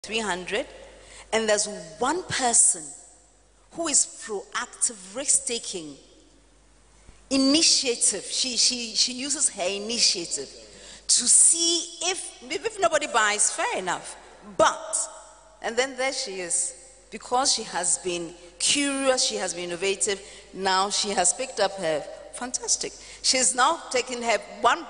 300, and there's one person who is proactive, risk-taking, initiative. She uses her initiative to see if nobody buys, fair enough. But, and then there she is, because she has been curious, she has been innovative, now she has picked up her, fantastic. She's now taken her one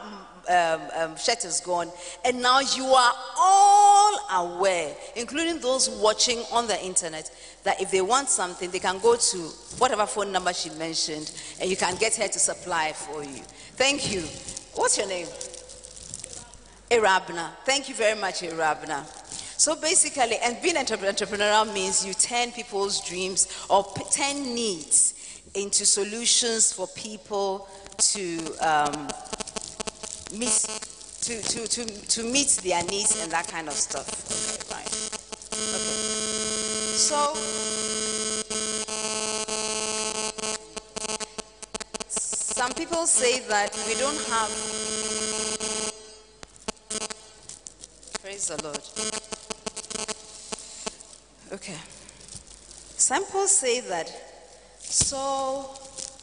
shirt is gone, and now you are all aware, including those watching on the internet, that if they want something, they can go to whatever phone number she mentioned, and you can get her to supply for you. Thank you. What's your name? Irabna. Thank you very much, Irabna. So basically, and being entrepreneurial means you turn people's dreams or turn needs into solutions for people to meet their needs and that kind of stuff. Okay, fine. Okay. So some people say that we don't have. Praise the Lord. Okay. Some people say that. So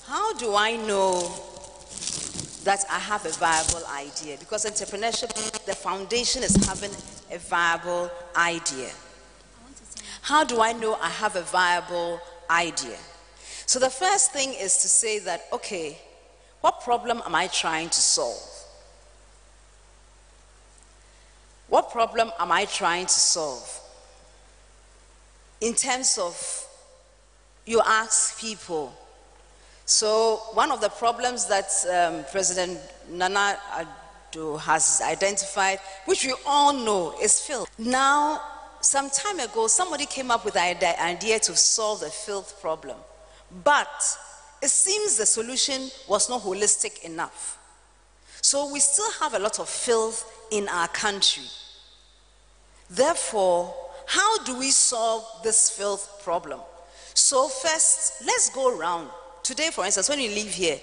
how do I know that I have a viable idea? Because entrepreneurship, the foundation is having a viable idea. How do I know I have a viable idea? So the first thing is to say that, okay, what problem am I trying to solve? What problem am I trying to solve? In terms of, you ask people. So one of the problems that President Nana Addo has identified, which we all know, is filth. Now, some time ago, somebody came up with the idea to solve the filth problem. But it seems the solution was not holistic enough. So we still have a lot of filth in our country. Therefore, how do we solve this filth problem? So first, let's go around. Today, for instance, when you leave here,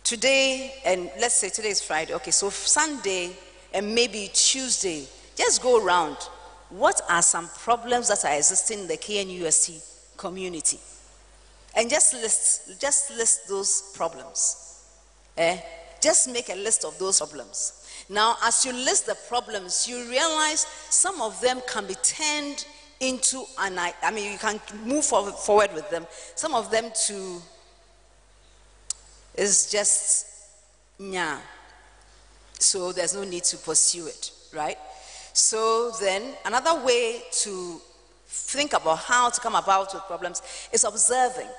today, and let's say today is Friday, okay, so Sunday and maybe Tuesday, just go around. What are some problems that are existing in the KNUST community? And just list those problems. Just make a list of those problems. Now, as you list the problems, you realize some of them can be turned into you can move forward with them. Some of them to is just so there's no need to pursue it, right? So then another way to think about how to come about with problems is observing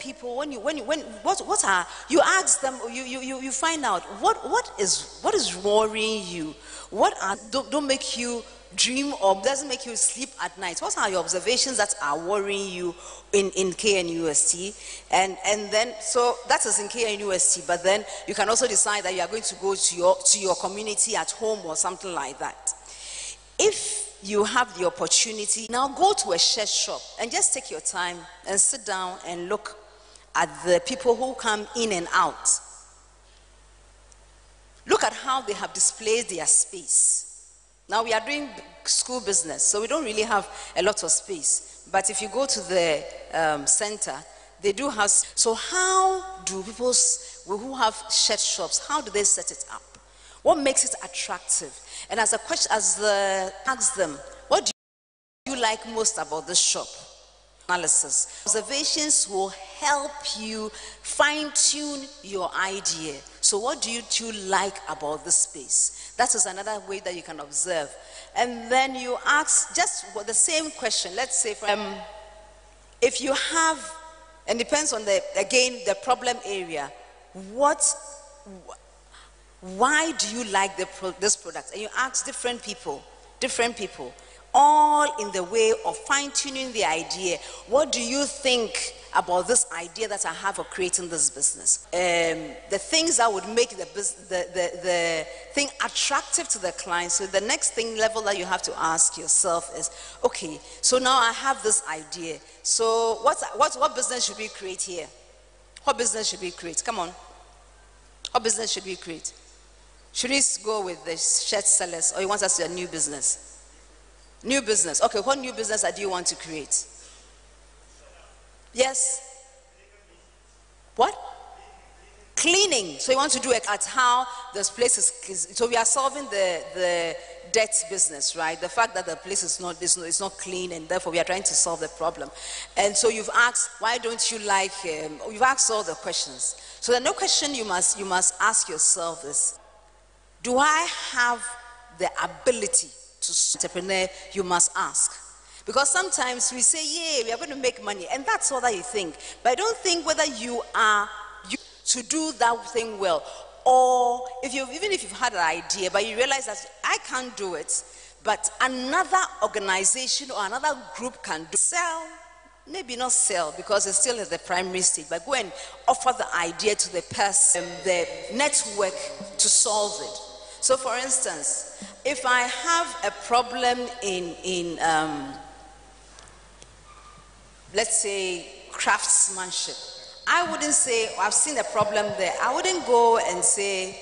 people. What are you ask them, you find out what is worrying you, don't make you dream or doesn't make you sleep at night. What are your observations that are worrying you in KNUST? And then, so that is in KNUST, but then you can also decide that you are going to go to your community at home or something like that. If you have the opportunity, now go to a shirt shop and just take your time and sit down and look at the people who come in and out. Look at how they have displayed their space. Now we are doing school business, so we don't really have a lot of space. But if you go to the center, they do have. So how do people who have shirt shops, how do they set it up? What makes it attractive? And as a question, ask them, what do you like most about this shop? Analysis. Observations will help you fine-tune your idea. So what do you like about this space? That is another way that you can observe. And then you ask just the same question. Let's say if you have, and depends on the problem area, why do you like this product? And you ask different people, all in the way of fine-tuning the idea. What do you think about this idea that I have of creating this business? The things that would make the thing attractive to the client. So the next level that you have to ask yourself is, okay, so now I have this idea. So what business should we create here? What business should we create? Come on. What business should we create? Should we go with the shirt sellers, or you want us to do a new business? New business. Okay, what new business do you want to create? Yes? What? Cleaning. So you want to do it at how this place is. So we are solving the debt business, right? The fact that the place is not clean, and therefore we are trying to solve the problem. And so you've asked, why don't you like? You've asked all the questions. So the no question you must ask yourself is, do I have the ability to entrepreneur? You must ask. Because sometimes we say, yeah, we are going to make money, and that's all that you think. But I don't think whether you are to do that thing well, or even if you've had an idea, but you realize that I can't do it, but another organization or another group can do. Sell, maybe not sell because it's still at the primary stage, but go and offer the idea to the person, the network to solve it. So, for instance, if I have a problem in let's say craftsmanship, I wouldn't say, oh, I've seen a problem there. I wouldn't go and say,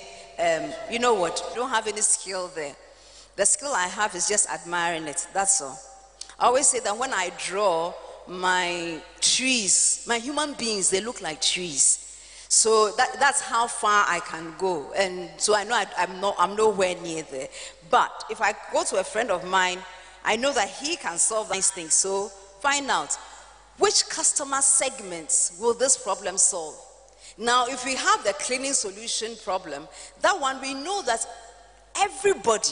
you know what, I don't have any skill there. The skill I have is just admiring it, that's all. I always say that when I draw my trees, my human beings, they look like trees. So that's how far I can go. And so I know I'm nowhere near there. But if I go to a friend of mine, I know that he can solve these things. So find out, which customer segments will this problem solve? Now, if we have the cleaning solution problem, that one we know that everybody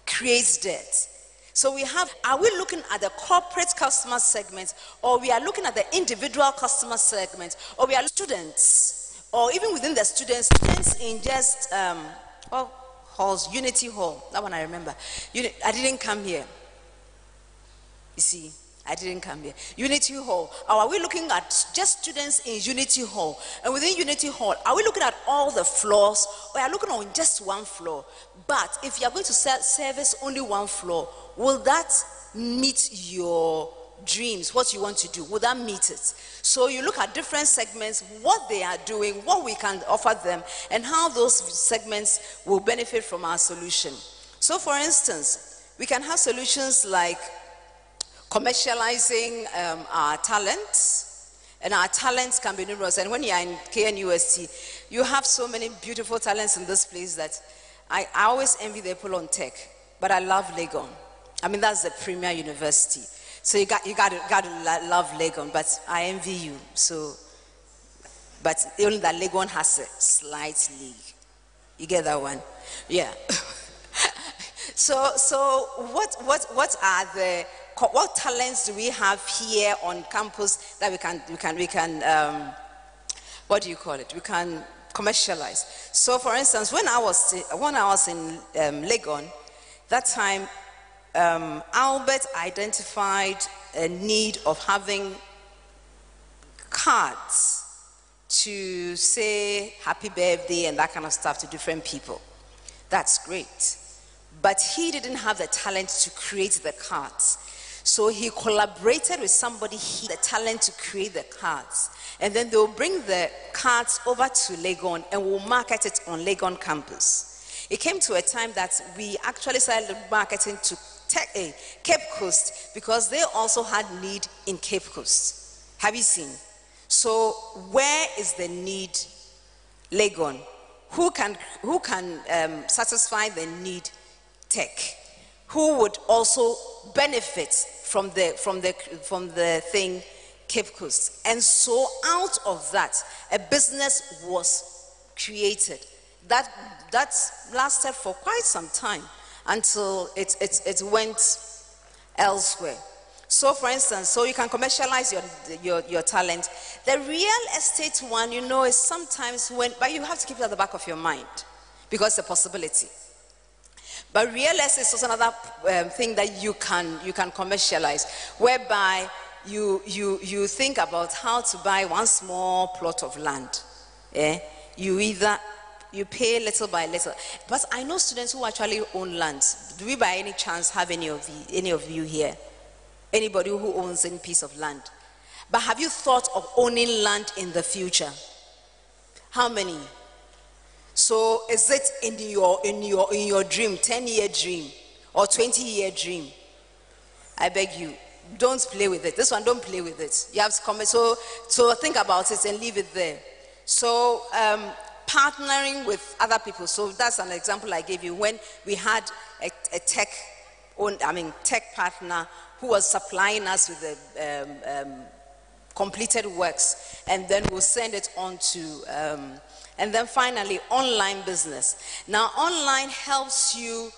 creates debt. So we have, are we looking at the corporate customer segment, or we are looking at the individual customer segment, or we are students, or even within the students in just, halls, Unity Hall, that one I remember. I didn't come here, you see. I didn't come here. Unity Hall. Or are we looking at just students in Unity Hall? And within Unity Hall, are we looking at all the floors, or are we looking on just one floor? But if you are going to service only one floor, will that meet your dreams, what you want to do? Will that meet it? So you look at different segments, what they are doing, what we can offer them, and how those segments will benefit from our solution. So for instance, we can have solutions like commercializing our talents, and our talents can be numerous. And when you are in KNUST, you have so many beautiful talents in this place that I always envy the people on tech, but I love Legon. I mean, that's the premier university, so you got to love Legon. But I envy you. So, but only that Legon has a slight league. You get that one, yeah. So what talents do we have here on campus that we can what do you call it? We can commercialize. So, for instance, when I was in Legon, that time Albert identified a need of having cards to say happy birthday and that kind of stuff to different people. That's great. But he didn't have the talent to create the cards. So he collaborated with somebody, the talent to create the cards. And then they'll bring the cards over to Legon and we'll market it on Legon campus. It came to a time that we actually started marketing to Cape Coast because they also had need in Cape Coast. Have you seen? So where is the need? Legon. Who can satisfy the need? Tech. Who would also benefit from the thing Cape Coast? And so out of that, a business was created that lasted for quite some time until it went elsewhere. So for instance, so you can commercialize your talent. The real estate one, you know, is sometimes but you have to keep it at the back of your mind because it's a possibility. But real estate is also another thing that you can commercialize, whereby you think about how to buy one small plot of land. You pay little by little. But I know students who actually own lands. Do we by any chance have any of you here? Anybody who owns any piece of land? But have you thought of owning land in the future? How many? So is it in your dream, 10-year dream or 20-year dream? I beg you, don't play with it. This one, don't play with it. You have to comment. So think about it and leave it there. So partnering with other people. So that's an example I gave you when we had a tech partner who was supplying us with the completed works, and then we'll send it on to, and then finally, online business. Now, online helps you.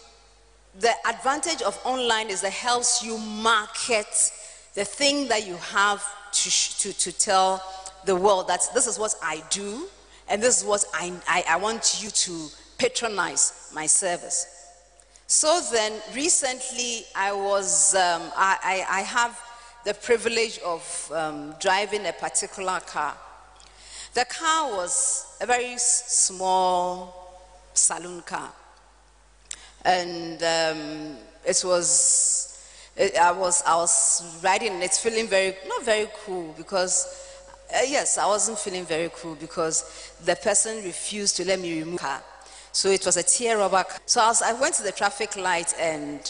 The advantage of online is that it helps you market the thing that you have to tell the world that this is what I do, and this is what I want you to patronize my service. So then, recently, I have the privilege of driving a particular car. The car was a very small saloon car. And I was riding and it's feeling not very cool because, yes, I wasn't feeling very cool because the person refused to let me remove the car. So it was a tear rubber car. So I went to the traffic light, and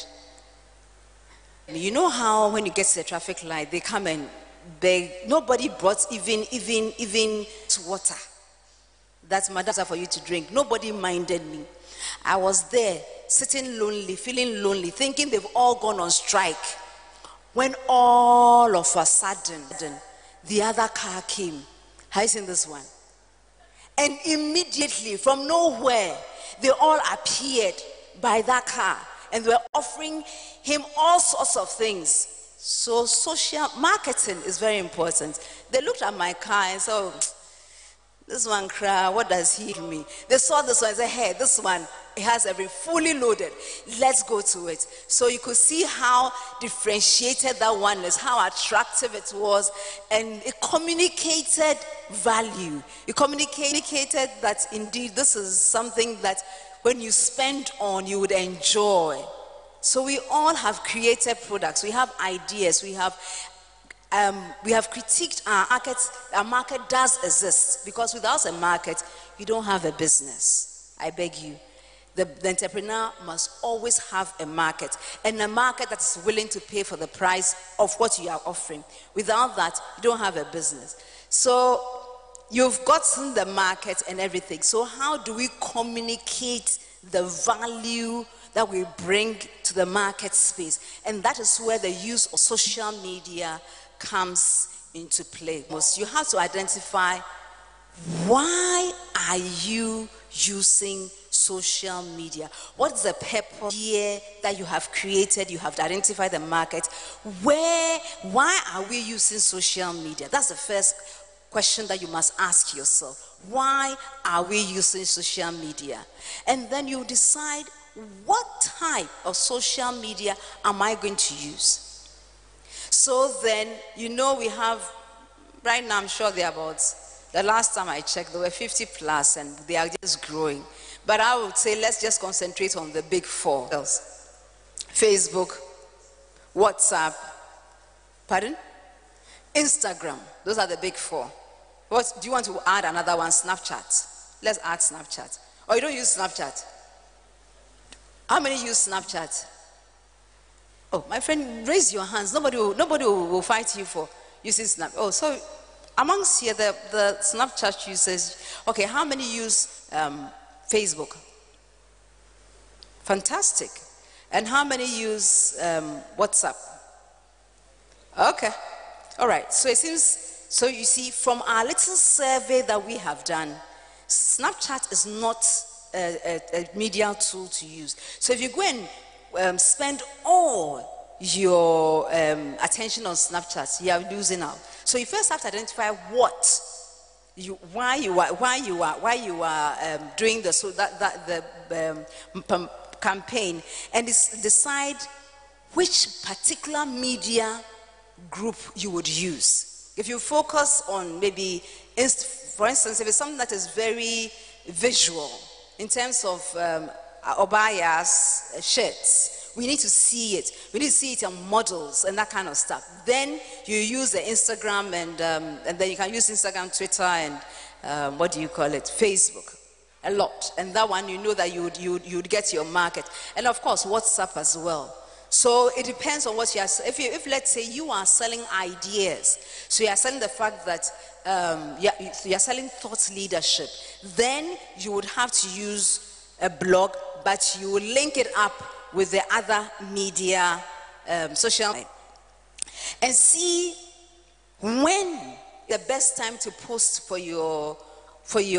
you know how when you get to the traffic light, they come and beg. Nobody brought even water. That's madam for you to drink. Nobody minded me. I was there, sitting lonely, feeling lonely, thinking they've all gone on strike. When all of a sudden, the other car came. Have you seen this one? And immediately, from nowhere, they all appeared by that car. And they were offering him all sorts of things. So social marketing is very important. They looked at my car and said, oh, this one cry, what does he do me? They saw this one and said, hey, this one, it has every fully loaded. Let's go to it. So you could see how differentiated that one is, how attractive it was, and it communicated value. It communicated that indeed this is something that when you spend on, you would enjoy. So we all have created products. We have ideas. We have critiqued our market. Our market does exist, because without a market, you don't have a business. I beg you. The entrepreneur must always have a market, and a market that's willing to pay for the price of what you are offering. Without that, you don't have a business. So you've gotten the market and everything. So how do we communicate the value that we bring to the market space? And that is where the use of social media comes into play. You have to identify, why are you using social media? What's the purpose here that you have created? You have to identify the market. Why are we using social media? That's the first question that you must ask yourself. Why are we using social media? And then you decide, what type of social media am I going to use? So then, we have, right now I'm sure they're about, the last time I checked, there were 50 plus, and they are just growing. But I would say let's just concentrate on the big four. Facebook, WhatsApp, pardon? Instagram. Those are the big four. What do you want to add? Another one? Snapchat. Let's add Snapchat. Or you don't use Snapchat? How many use Snapchat? Oh, my friend, raise your hands. Nobody will fight you for using Snap. Oh, so amongst here, the Snapchat users, okay, how many use Facebook? Fantastic. And how many use WhatsApp? Okay. All right. So it seems, so you see, from our little survey that we have done, Snapchat is not a media tool to use. So if you go and spend all your attention on Snapchat, you are losing out. So you first have to identify why you are doing the campaign, and decide which particular media group you would use. If you focus on maybe, for instance, if it's something that is very visual in terms of Obaya's shirts, we need to see it. We need to see it on models and that kind of stuff. Then you use the Instagram, and then you can use Instagram, Twitter, and what do you call it? Facebook. A lot. And that one, you know that you would get your market. And of course, WhatsApp as well. So it depends on what you are. If let's say you are selling ideas, so you are selling the fact that you are selling thought leadership, then you would have to use a blog, but you will link it up with the other media, social, and see when the best time to post for your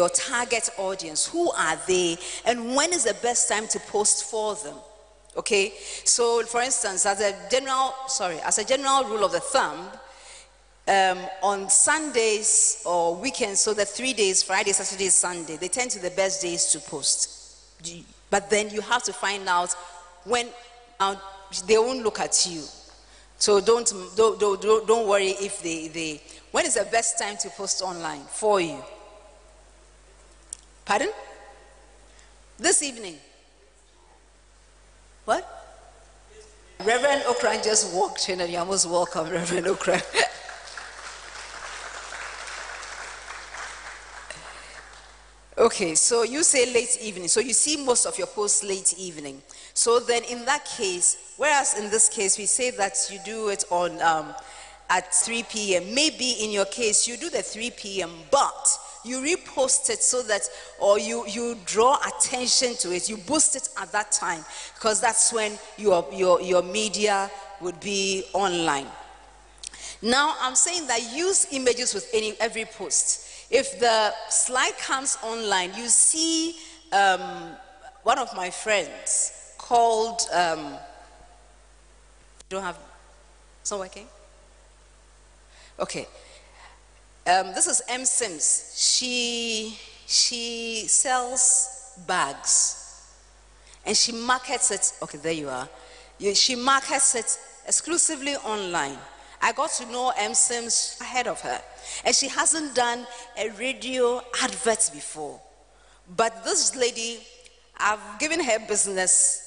target audience. Who are they, and when is the best time to post for them? Okay, so for instance, as a general rule of the thumb, on Sundays or weekends, so the 3 days, Friday, Saturday, Sunday, they tend to be the best days to post. But then you have to find out when they won't look at you. So don't worry if they when is the best time to post online for you? Pardon? This evening. What? Reverend Okran just walked in, and you're most welcome, Reverend Okran. Okay, so you say late evening. So you see most of your posts late evening. So then in that case, whereas in this case we say that you do it on at 3 p.m. Maybe in your case you do the 3 p.m. but you repost it so that, or you draw attention to it, you boost it at that time, because that's when your media would be online. Now I'm saying that use images with every post. If the slide comes online, you see one of my friends called don't have, it's not working? Okay. This is M. Sims. She sells bags and she markets it. Okay, there you are. She markets it exclusively online. I got to know M. Sims ahead of her, and she hasn't done a radio advert before. But this lady, I've given her business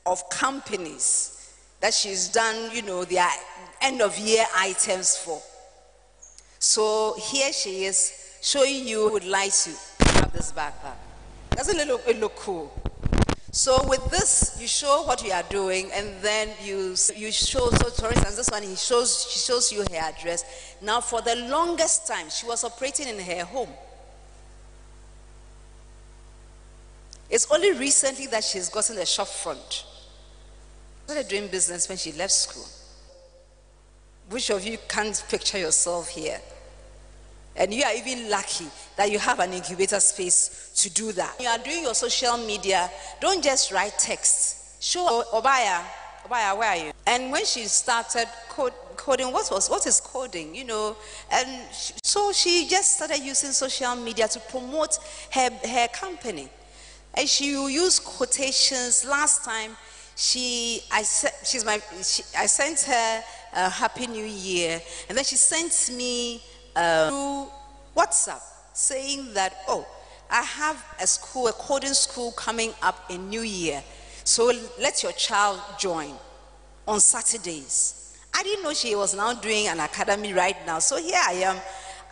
of companies that she's done, you know, their end of year items for. So here she is showing you would like to have this backpack. Doesn't it look cool? So with this, you show what you are doing, and then you show. So for instance, this one she shows you her address. Now for the longest time, she was operating in her home. It's only recently that she's gotten a shop front. She started doing business when she left school. Which of you can't picture yourself here? And you are even lucky that you have an incubator space to do that. When you are doing your social media, don't just write text. Show Obaya, where are you? And when she started coding, what is coding? You know, and so she just started using social media to promote her company. And she will use quotations. Last time, I sent her a Happy New Year, and then she sent me through WhatsApp saying that, oh, I have a coding school coming up in New Year, so let your child join on Saturdays. I didn't know she was now doing an academy right now, so here I am.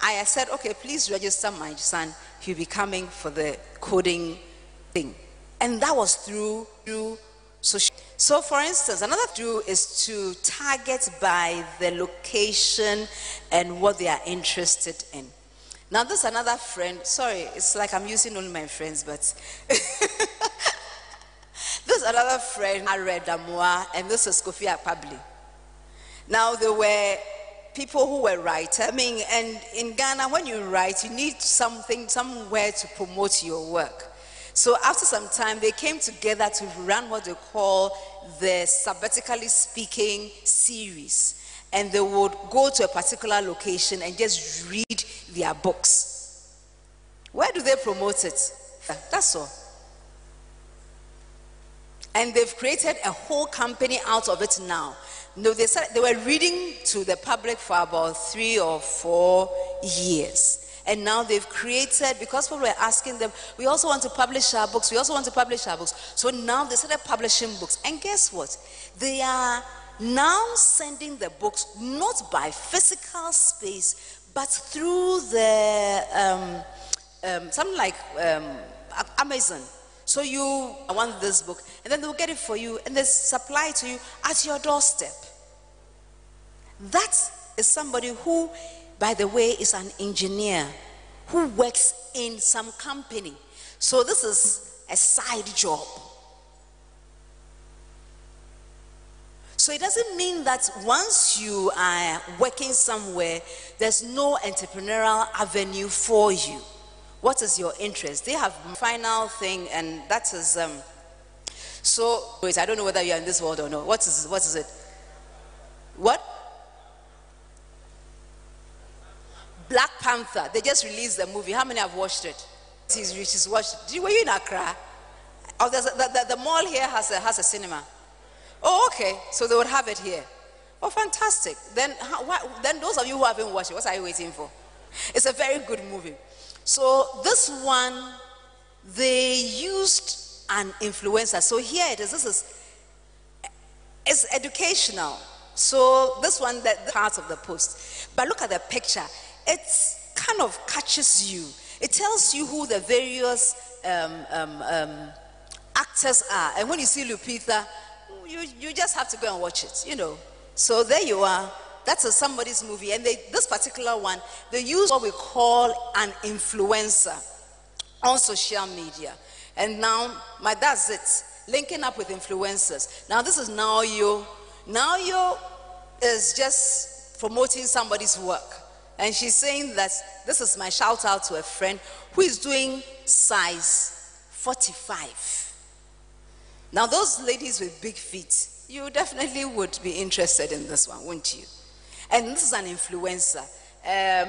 I said, okay, please register my son. He'll be coming for the coding thing. And that was through social. So for instance, another do is to target by the location and what they are interested in. Now this is another friend. Sorry, it's like I'm using only my friends, but this is another friend, Are Damoa, and this is Kofi Akpabli. Now there were people who were writers. I mean, and in Ghana, when you write, you need somewhere to promote your work. So after some time, they came together to run what they call the Sabbatically Speaking series. And they would go to a particular location and just read their books. Where do they promote it? That's all. And they've created a whole company out of it now. No, they were reading to the public for about 3 or 4 years. And now they've created, because people were asking them, we also want to publish our books, we also want to publish our books. So now they started publishing books. And guess what? They are now sending the books not by physical space, but through the, something like Amazon. So you want this book, and then they'll get it for you, and they supply it to you at your doorstep. That is somebody who, by the way, is an engineer who works in some company. So this is a side job. So it doesn't mean that once you are working somewhere, there's no entrepreneurial avenue for you. What is your interest? They have final thing, and that is so wait, I don't know whether you're in this world or not. What is it? What? Black Panther. They just released the movie. How many have watched it? She's watched it. Were you in Accra? Oh, the mall here has a cinema. Oh, okay. So they would have it here. Oh, fantastic. Then those of you who haven't watched it, what are you waiting for? It's a very good movie. So this one, they used an influencer. So here it is. It's educational. So this one, the part of the post. But look at the picture. It kind of catches you. It tells you who the various actors are. And when you see Lupita, you just have to go and watch it, you know. So there you are. That's somebody's movie. And this particular one, they use what we call an influencer on social media. And now, that's it. Linking up with influencers. Now, this is Naoyo. Naoyo is just promoting somebody's work. And she's saying that this is my shout out to a friend who is doing size 45. Now, those ladies with big feet, you definitely would be interested in this one, wouldn't you? And this is an influencer.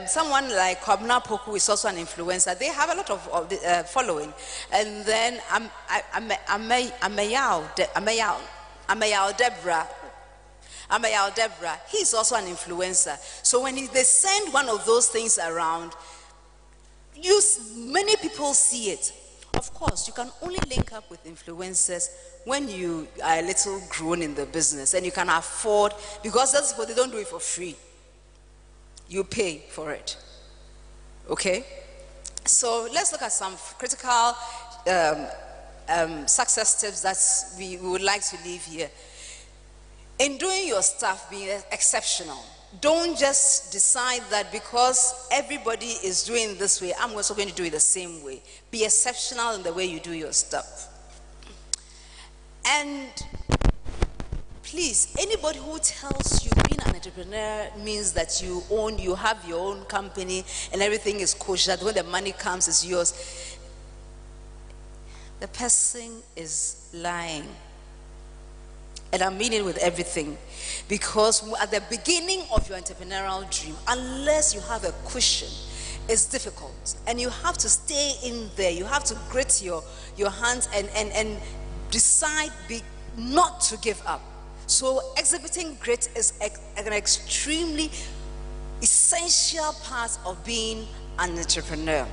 Someone like Kwabena Poku is also an influencer. They have a lot of following. And then Amayal Deborah, he's also an influencer. So when they send one of those things around, many people see it. Of course, you can only link up with influencers when you are a little grown in the business and you can afford, because that's what they don't do it for free. You pay for it. Okay? So let's look at some critical success tips that we would like to leave here. In doing your stuff, be exceptional. Don't just decide that because everybody is doing this way, I'm also going to do it the same way. Be exceptional in the way you do your stuff. And please, anybody who tells you being an entrepreneur means that you have your own company and everything is kosher, when the money comes, it's yours, the person is lying. And I mean it with everything. Because at the beginning of your entrepreneurial dream, unless you have a cushion, it's difficult. And you have to stay in there. You have to grit your hands and decide not to give up. So exhibiting grit is an extremely essential part of being an entrepreneur.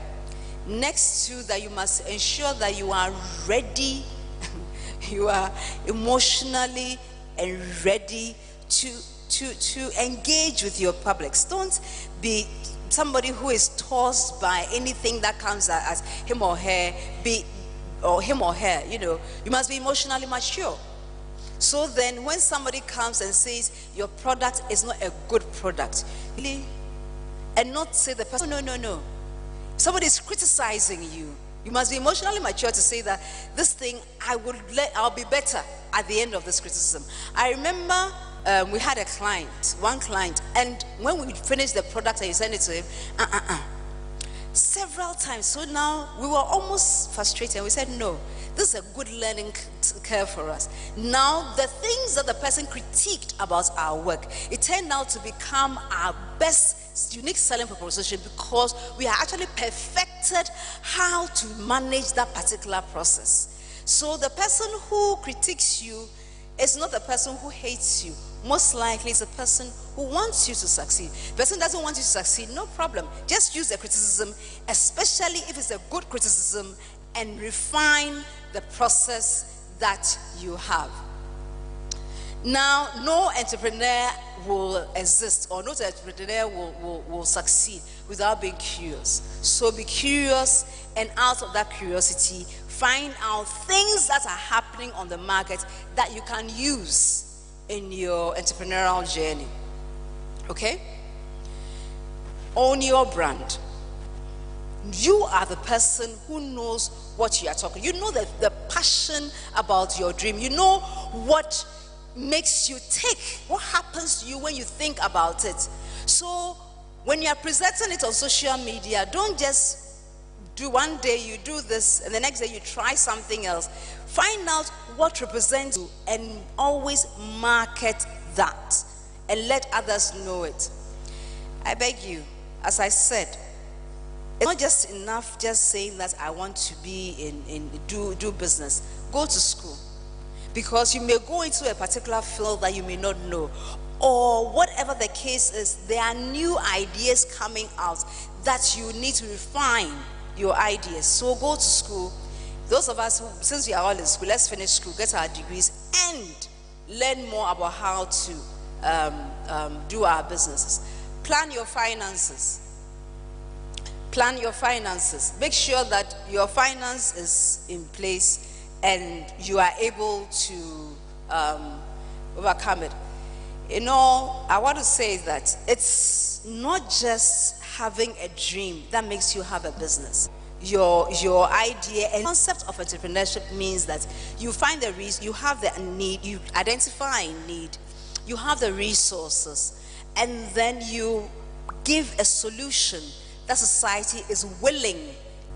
Next to that, you must ensure that you are ready. You are emotionally and ready to engage with your publics. Don't be somebody who is tossed by anything that comes as him or her, you know. You must be emotionally mature. So then when somebody comes and says your product is not a good product, really, and not say the person, no. Somebody is criticizing you. You must be emotionally mature to say that this thing, I'll be better at the end of this criticism. I remember we had one client, and when we finished the product and you sent it to him, several times. So now we were almost frustrated. We said, no, this is a good learning curve for us. Now, the things that the person critiqued about our work, it turned out to become our best unique selling proposition, because we have actually perfected how to manage that particular process. So the person who critiques you is not the person who hates you. Most likely it's a person who wants you to succeed. The person doesn't want you to succeed, no problem. Just use the criticism, especially if it's a good criticism, and refine the process that you have. Now, no entrepreneur will exist, or no entrepreneur will succeed without being curious. So be curious, and out of that curiosity, Find out things that are happening on the market that you can use in your entrepreneurial journey. Okay? Own your brand. You are the person who knows what you are talking. You know the passion about your dream. You know what makes you tick. What happens to you when you think about it? So when you are presenting it on social media, don't just do one day you do this and the next day you try something else. Find out what represents you and always market that and let others know it. I beg you, as I said, it's not just enough just saying that I want to be do business. Go to school, because you may go into a particular field that you may not know, or whatever the case is, there are new ideas coming out that you need to refine your ideas. So go to school. Those of us who, since we are all in school, let's finish school, get our degrees, and learn more about how to do our businesses. Plan your finances. Plan your finances. Make sure that your finance is in place and you are able to overcome it. You know, I want to say that it's not just having a dream that makes you have a business. Your idea and concept of entrepreneurship means that you find the reason, you have the need, you identify a need, you have the resources, and then you give a solution that society is willing.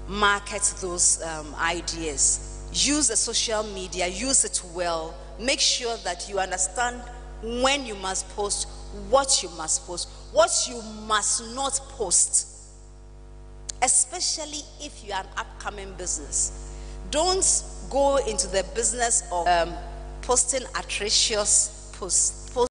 Market those ideas. Use the social media, use it well. Make sure that you understand when you must post, what you must post, what you must not post. Especially if you are an upcoming business. Don't go into the business of posting atrocious posts.